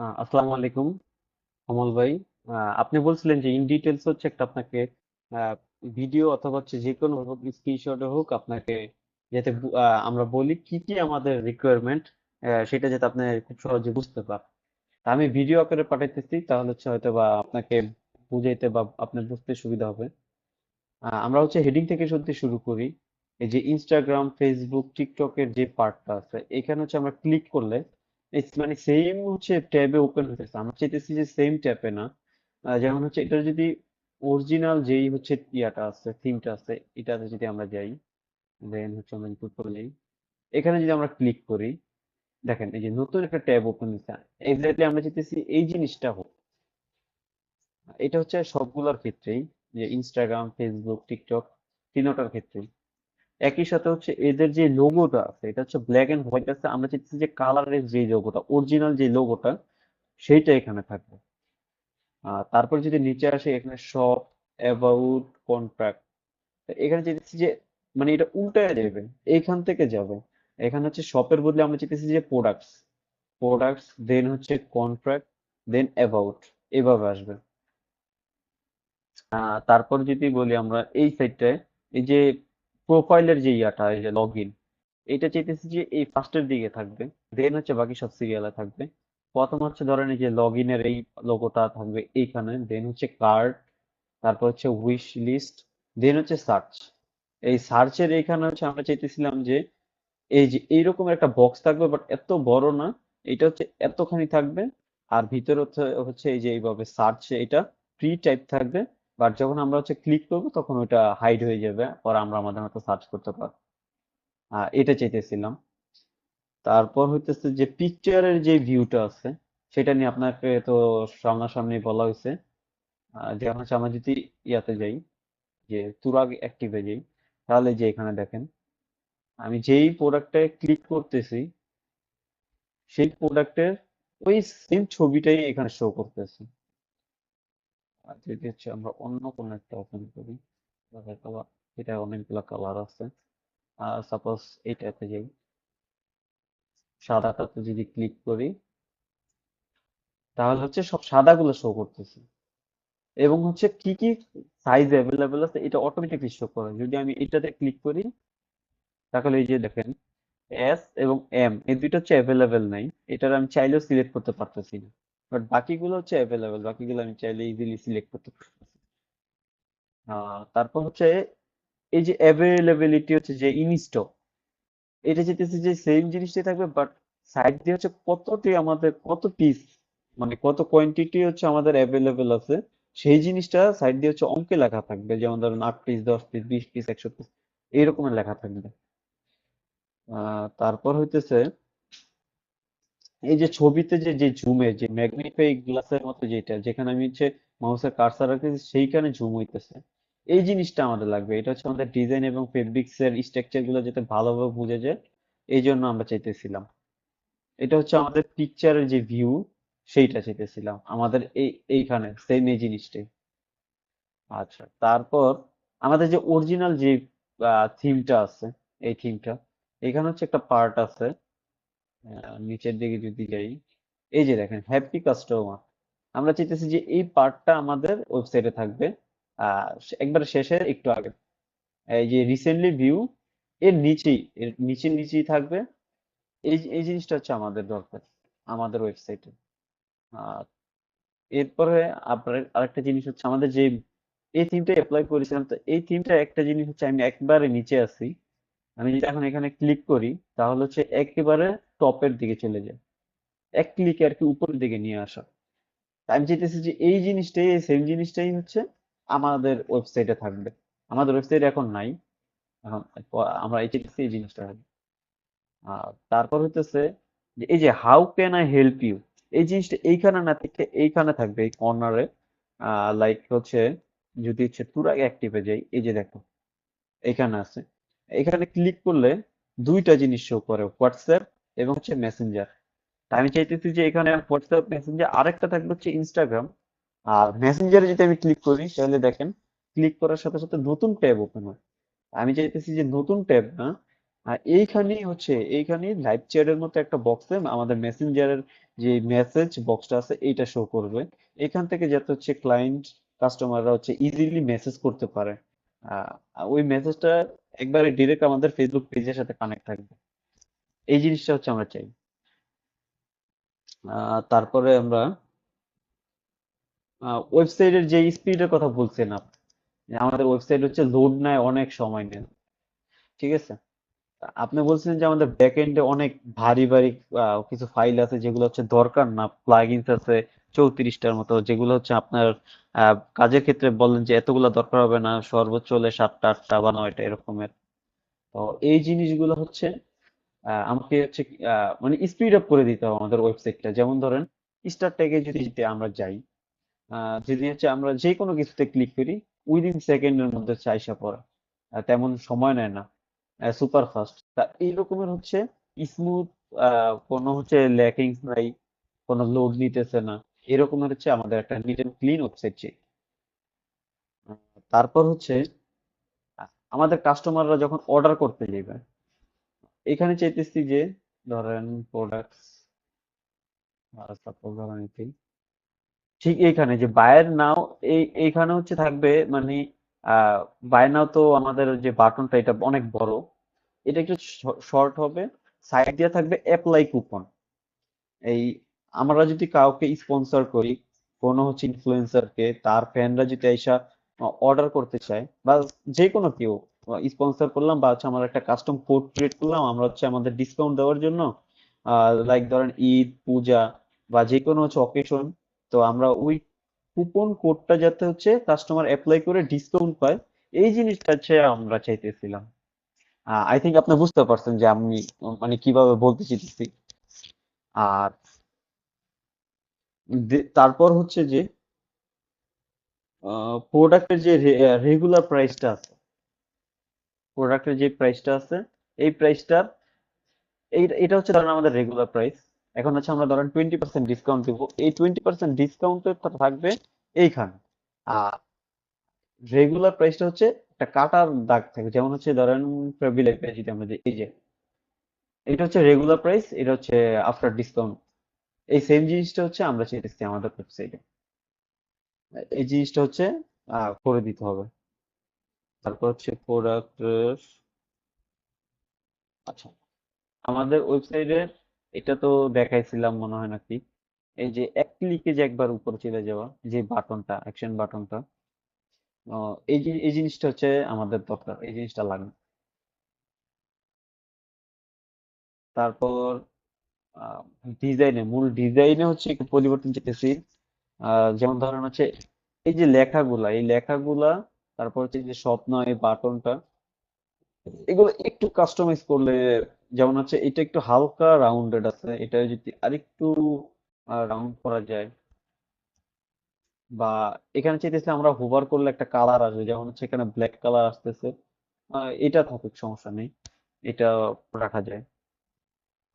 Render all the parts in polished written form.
আসসালামু আলাইকুম কমল ভাই। আপনি বলছিলেন যে ইন ডিটেলস হচ্ছে একটা আপনাকে ভিডিও অথবা হচ্ছে যে কোনো হোক স্ক্রিনশটে হোক আপনাকে যাতে আমরা বলি কি কি আমাদের রিকোয়ারমেন্ট, সেটা যাতে আপনি খুব সহজে বুঝতে পারেন। তা আমি ভিডিও আকারে পাঠাইতেছি, তাহলে হচ্ছে হয়তো বা আপনাকে বুঝাইতে বা আপনার বুঝতে সুবিধা হবে। আমরা হচ্ছে হেডিং থেকে শুরু করি। এই যে ইনস্টাগ্রাম, ফেসবুক, টিকটকের যে পার্টটা আছে, এখানে হচ্ছে আমরা ক্লিক করলে মানে সেম হচ্ছে ট্যাবে ওপেন হতেছে। আমরা চাইতেছি যে সেম ট্যাবে না, যেমন হচ্ছে এটা যদি অরিজিনাল যেই হচ্ছে ইয়াটা আছে, থিমটা আছে, এটাতে যদি আমরা যাই, দেন হচ্ছে আমরা ইনপুট করে যাই, এখানে যদি আমরা ক্লিক করি, দেখেন এই যে নতুন একটা ট্যাব ওপেন হচ্ছে। এক্স্যাক্টলি আমরা চাইতেছি এই জিনিসটা হোক। এটা হচ্ছে সবগুলোর ক্ষেত্রেই, যে ইনস্টাগ্রাম, ফেসবুক, টিকটক, তিনোটার ক্ষেত্রেই একই সাথে হচ্ছে এদের যে লোগোটা আছে, এটা হচ্ছে ব্ল্যাক এন্ড হোয়াইট আছে। আমরা চাইছি যে কালারের যে লোগোটা, অরিজিনাল যে লোগোটা, সেইটা এখানে থাকবে। তারপর যদি নিচে আসে, এখানে শপ, অ্যাবাউট, কন্ট্রাক্ট, এখানে চাইতেছি যে মানে এটা উল্টায় যাবে, এইখান থেকে যাবে। এখানে হচ্ছে শপের বদলে আমরা চাইতেছি যে প্রোডাক্টস, দেন হচ্ছে কন্ট্রাক্ট, দেন অ্যাবাউট, এভাবে আসবে। তারপর যদি বলি আমরা এই সাইডটায়, এই যে প্রোফাইলের যে ইয়াটা, এই যে লগ ইন, এটা চাইতেছি যে এই ফার্স্টের দিকে থাকবে। দেন হচ্ছে বাকি সব সিরিয়ালে থাকবে। প্রথম হচ্ছে ধরেন এই যে লগ ইনের এই লোগোটা থাকবে এইখানে, দেন হচ্ছে কার্ড, তারপর হচ্ছে উইশ লিস্ট, দেন হচ্ছে সার্চ। এই সার্চের এইখানে হচ্ছে আমরা চাইতেছিলাম যে এই যে এইরকম একটা বক্স থাকবে, বাট এত বড় না, এটা হচ্ছে এতখানি থাকবে। আর ভিতরে হচ্ছে হচ্ছে এই যে এইভাবে সার্চ, এটা ফ্রি টাইপ থাকবে, বাট যখন আমরা হচ্ছে ক্লিক করবো তখন ওটা হাইড হয়ে যাবে, পরে আমরা আমাদের মতো সার্চ করতে পারবো। এটা চাইতেছিলাম। তারপর হইতেছে যে পিকচারের যে ভিউটা আছে, সেটা নিয়ে আপনাকে তো সামনাসামনি বলা হয়েছে। যেমন হচ্ছে আমরা যদি ইয়াতে যাই, যে তুরাগ অ্যাক্টিভে যাই, তাহলে যে এখানে দেখেন আমি যেই প্রোডাক্টে ক্লিক করতেছি, সেই প্রোডাক্টের ওই সেম ছবিটাই এখানে শো করতেছে। আর যদি হচ্ছে আমরা অন্য কোনো একটা ওপেন করি, হয়তো বা এটা অনেকগুলো কালার আছে, সাপোজ এইটাতে যাই, সাদাটাতে যদি ক্লিক করি, তাহলে হচ্ছে সব সাদাগুলো শো করতেছে। এবং হচ্ছে কি কি সাইজ অ্যাভেলেবেল আছে, এটা অটোমেটিকলি শো করে। যদি আমি এটাতে ক্লিক করি, তাহলে এই যে দেখেন এস এবং এম, এই দুইটা হচ্ছে অ্যাভেলেবেল নাই। এটার আমি চাইলেও সিলেক্ট করতে পারতেছি না, বাট বাকিগুলো হচ্ছে অ্যাভেলেবেল, বাকিগুলো আমি চাইলে ইজিলি সিলেক্ট করতে পারতেছি। তারপর হচ্ছে এই যে অ্যাভেলেবিলিটি হচ্ছে যে ইন স্টক, এটা যেতেছে যে সেম জিনিসটাই থাকবে, বাট সাইড দিয়ে হচ্ছে কতটি আমাদের কত পিস, মানে কত কোয়ান্টিটি হচ্ছে আমাদের অ্যাভেলেবেল আছে, সেই জিনিসটা সাইড দিয়ে হচ্ছে অঙ্কে লেখা থাকবে। যেমন ধরুন 8 পিস, 10 পিস, 20 পিস, 100 পিস, এইরকমের লেখা থাকবে। তারপর হইতেছে এই যে ছবিতে যে যে জুমে যে ম্যাগনিফাই গ্লাসের মতো, যেটা যেখানে আমি হচ্ছে মাউসের কার্সার রাখতেছি সেইখানে জুম হইতেছে, এই জিনিসটা আমাদের লাগবে। এটা হচ্ছে আমাদের ডিজাইন এবং ফেব্রিক্স এর স্ট্রাকচার গুলো যাতে ভালোভাবে বোঝা যায়, এই জন্য আমরা চাইতেছিলাম। এটা হচ্ছে আমাদের পিকচারের যে ভিউ, সেইটা চাইতেছিলাম আমাদের এইখানে সেম এই জিনিসটাই। আচ্ছা, তারপর আমাদের যে অরিজিনাল যে থিমটা আছে, এই থিমটা, এখানে হচ্ছে একটা পার্ট আছে, নিচের দিকে যদি যাই, এই যে দেখেন হ্যাপি কাস্টমার, আমরা চাইতেছি যে এই পার্টটা আমাদের ওয়েবসাইটে থাকবে। একবার শেষে একটু আগে, এই যে রিসেন্টলি ভিউ, এর নিচেই থাকবে। এই জিনিসটা হচ্ছে আমাদের দরকার আমাদের ওয়েবসাইটে। আহ এরপরে আপনার আরেকটা জিনিস হচ্ছে আমাদের যে এই থিমটা অ্যাপ্লাই করেছিলাম, তো এই থিমটা একটা জিনিস হচ্ছে আমি একবারে নিচে আছি, আমি যদি এখন এখানে ক্লিক করি, তাহলে হচ্ছে একেবারে টপের দিকে চলে যায়, এক ক্লিকে আর কি উপরের দিকে নিয়ে আসা। তা আমি চাইতেছি যে এই জিনিসটাই, এই সেম জিনিসটাই হচ্ছে আমাদের ওয়েবসাইটে থাকবে। আমাদের ওয়েবসাইট এখন নাই, এখন আমরা এই চাইতেছি এই জিনিসটা হবে। তারপর হইতেছে যে এই যে how can I help you, এই জিনিসটা এইখানে না থেকে এইখানে থাকবে, এই কর্নারে। লাইক হচ্ছে যদি হচ্ছে পুরা অ্যাক্টিভে যাই, এই যে দেখো এখানে আছে, এখানে ক্লিক করলে দুইটা জিনিস শো করে, হোয়াটসঅ্যাপ এবং হচ্ছে মেসেঞ্জার। আমি চাইতেছি যে এখানে হোয়াটসঅ্যাপ, মেসেঞ্জার, আরেকটা থাকবে হচ্ছে ইনস্টাগ্রাম। আর মেসেঞ্জারে যদি আমি ক্লিক করি, তাহলে দেখেন ক্লিক করার সাথে সাথে নতুন ট্যাব ওপেন হয়। আমি চাইতেছি যে নতুন ট্যাব না, আর এইখানে লাইভ চ্যাটের মতো একটা বক্সে আমাদের মেসেঞ্জারের যে মেসেজ বক্সটা আছে এইটা শো করবে। এখান থেকে যাতে হচ্ছে ক্লায়েন্ট কাস্টমাররা হচ্ছে ইজিলি মেসেজ করতে পারে। আহ, ওই মেসেজটা একবারে ডিরেক্ট আমাদের ফেসবুক পেজের সাথে কানেক্ট থাকবে। এই জিনিসটা হচ্ছে আমরা চাই। তারপরে আমরা ওয়েবসাইটের যে স্পিডের কথা বলছেন আপনি, যে আমাদের ওয়েবসাইট হচ্ছে লোড নেয়, অনেক সময় নেয়, ঠিক আছে। আপনি বলছেন যে আমাদের ব্যাক এন্ডে অনেক ভারী ভারী কিছু ফাইল আছে যেগুলো হচ্ছে দরকার না, প্লাগইনস আছে 34টার মতো, যেগুলো হচ্ছে আপনার কাজের ক্ষেত্রে বললেন যে এতগুলো দরকার হবে না, সর্বোচ্চ হলে 7টা 8টা বা 9টা এরকমের। তো এই জিনিসগুলো হচ্ছে আমাকে হচ্ছে মানে স্পিড আপ করে দিতে হবে আমাদের ওয়েবসাইটটা। যেমন ধরেন স্টার ট্যাগে যদি আমরা যাই, যদি হচ্ছে আমরা যে কোনো কিছুতে ক্লিক করি, উইদিন সেকেন্ডের মধ্যে হচ্ছে আইসা পড়ে, তেমন সময় নেয় না, সুপার ফাস্ট। তা এই রকমের হচ্ছে স্মুথ, কোনো হচ্ছে ল্যাকিংস নাই, কোনো লোড নিতেছে না, এরকমের হচ্ছে আমাদের একটা নিট এন্ড ক্লিন ওয়েবসাইট চাই। আহ, তারপর হচ্ছে আমাদের কাস্টমাররা যখন অর্ডার করতে যাবে, এখানে চাইতেছি যে ধরেন প্রোডাক্টস, সাপোজ ধরেন ঠিক এইখানে যে বায়ার নাও, এইখানে হচ্ছে থাকবে মানে বায়ার নাও। তো আমাদের যে বাটনটা এটা অনেক বড়, এটা একটু শর্ট হবে। সাইড দিয়ে থাকবে অ্যাপ্লাই কুপন। এই আমরা যদি কাউকে স্পন্সর করি, কোনো হচ্ছে ইনফ্লুয়েন্সারকে, তার ফ্যানরা যদি এসা অর্ডার করতে চায়, বা যে কোনো কেউ স্পন্সর করলাম, বা হচ্ছে আমরা একটা কাস্টম কোড ক্রিয়েট করলাম আমরা হচ্ছে আমাদের ডিসকাউন্ট দেওয়ার জন্য, লাইক ধরেন ঈদ, পূজা বা যে কোনো হচ্ছে অকেশন, তো আমরা ওই কুপন কোডটা যাতে হচ্ছে কাস্টমার অ্যাপ্লাই করে ডিসকাউন্ট পায়, এই জিনিসটা হচ্ছে আমরা চাইতেছিলাম। আই থিঙ্ক আপনি বুঝতে পারছেন যে আমি মানে কিভাবে বলতে চাইতেছি। আর তারপর হচ্ছে যে প্রোডাক্টের যে রেগুলার প্রাইসটা আছে, প্রোডাক্টের যে প্রাইসটা আছে, এই প্রাইসটা, এটা হচ্ছে ধরেন আমাদের রেগুলার প্রাইস। এখন হচ্ছে আমরা ধরেন 20% ডিসকাউন্ট দিব, এই 20% ডিসকাউন্টের থাকবে এইখানে। আর রেগুলার প্রাইসটা হচ্ছে একটা কাটার দাগ থাকে, যেমন হচ্ছে ধরেন ফেব্রিল যদি আমরা এই যে এটা হচ্ছে রেগুলার প্রাইস, এটা হচ্ছে আফটার ডিসকাউন্ট। এই সেম জিনিসটা হচ্ছে আমরা চাইতেছি আমাদের ওয়েবসাইটে, এই জিনিসটা হচ্ছে করে দিতে হবে। তারপর হচ্ছে প্রোডাক্ট, আচ্ছা, আমাদের ওয়েবসাইটের এটা তো দেখাইছিলাম মনে হয় নাকি, এই যে এক ক্লিকে যে একবার উপরে চলে যাওয়া যে বাটনটা, অ্যাকশন বাটনটা, এই জিনিসটা হচ্ছে আমাদের দরকার, এই জিনিসটা লাগবে। তারপর মূল ডিজাইনে হচ্ছে একটু পরিবর্তন চেয়েছি। যেমন ধরেন হচ্ছে এই যে লেখাগুলা, এই লেখাগুলা, তারপর হচ্ছে এই যে স্বপ্ন, এই বাটনটা, এগুলো একটু কাস্টমাইজ করলে, যেমন হচ্ছে এটা একটু হালকা রাউন্ডেড আছে, এটা যদি আরেকটু রাউন্ড করা যায়, বা এখানে চাইতেছি আমরা হোভার করলে একটা কালার আসবে, যেমন হচ্ছে এখানে ব্ল্যাক কালার আসতেছে, এটা থাকুক, সমস্যা নেই, এটা রাখা যায়।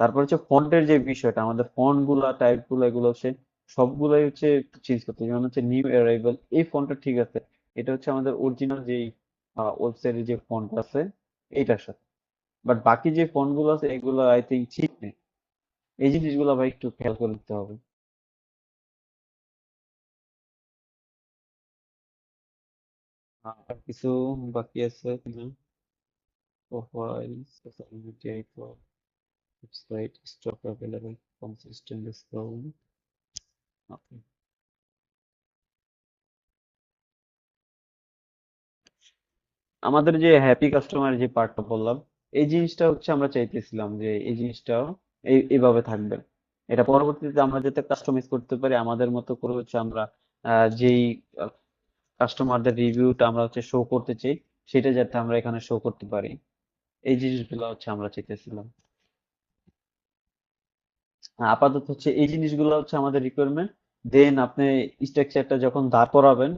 তারপর হচ্ছে ফন্টের যে বিষয়টা, আমাদের ফন্ট গুলা, টাইপ গুলা, এগুলো হচ্ছে সবগুলাই হচ্ছে চেঞ্জ করতে হবে। যেমন হচ্ছে নিউ অ্যারাইভাল, এই ফন্টটা ঠিক আছে, এটা হচ্ছে আমাদের অরিজিনাল যেই ওয়েবসাইটের যে ফন্ট আছে এইটার সাথে, বাট বাকি যে ফন্ট গুলো আছে এগুলো আই থিঙ্ক ঠিক নেই। এই জিনিসগুলো ভাই একটু খেয়াল করে দিতে হবে। আর কিছু বাকি আছে কিনা? Profile, social media, website, stock available, consistent discount. আমাদের যে হ্যাপি কাস্টমার যে পার্টটা বললাম, এই জিনিসটা হচ্ছে আমরা চাইতেছিলাম যে এই জিনিসটাও এইভাবে থাকবে। এটা পরবর্তীতে আমরা যাতে কাস্টমাইজ করতে পারি আমাদের মতো করে, হচ্ছে আমরা যেই কাস্টমারদের রিভিউটা আমরা হচ্ছে শো করতে চাই, সেটা যাতে আমরা এখানে শো করতে পারি, এই জিনিসগুলো হচ্ছে আমরা চাইতেছিলাম। আপাতত হচ্ছে এই জিনিসগুলো হচ্ছে আমাদের রিকোয়ারমেন্ট। দেন আপনি স্ট্রাকচারটা যখন দাঁড় করাবেন,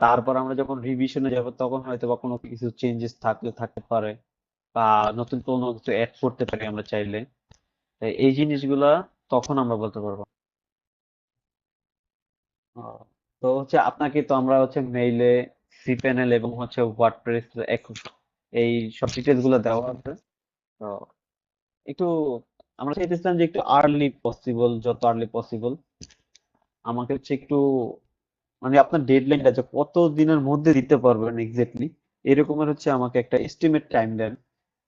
তারপর আমরা যখন রিভিশনে যাব তখন হয়তো বা কোনো কিছু চেঞ্জেস থাকলে থাকতে পারে, বা নতুন কোনো কিছু অ্যাড করতে পারি আমরা চাইলে। তাই এই জিনিসগুলা তখন আমরা বলতে পারবো। আহ, তো হচ্ছে আপনাকে তো আমরা হচ্ছে মেইলে সিপ্যানেল এবং হচ্ছে ওয়ার্ডপ্রেস এই সব ডিটেলস গুলো দেওয়া আছে। তো একটু আমরা চাইতেছিলাম যে একটু আর্লি পসিবল, যত আর্লি পসিবল আমাকে হচ্ছে একটু, মানে আপনার ডেডলাইনটা যে কত দিনের মধ্যে দিতে পারবেন এক্স্যাক্টলি, এরকমের হচ্ছে আমাকে একটা এস্টিমেট টাইম দেন।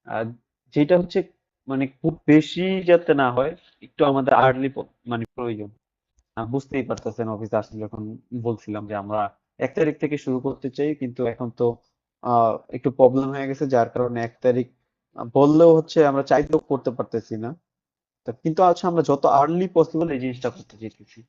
আর যেটা হচ্ছে মানে খুব বেশি যাতে না হয়, একটু আমাদের আর্লি মানে প্রয়োজন। বুঝতেই পারতেছেন অফিসে আসলে যখন বলছিলাম যে আমরা 1 তারিখ থেকে শুরু করতে চাই, কিন্তু এখন তো একটু প্রবলেম হয়ে গেছে, যার কারণে 1 তারিখ বললেও হচ্ছে আমরা চাইলেও করতে পারতেছি না। কিন্তু হচ্ছে আমরা যত আর্লি পসিবল এই জিনিসটা করতে চাইতেছি।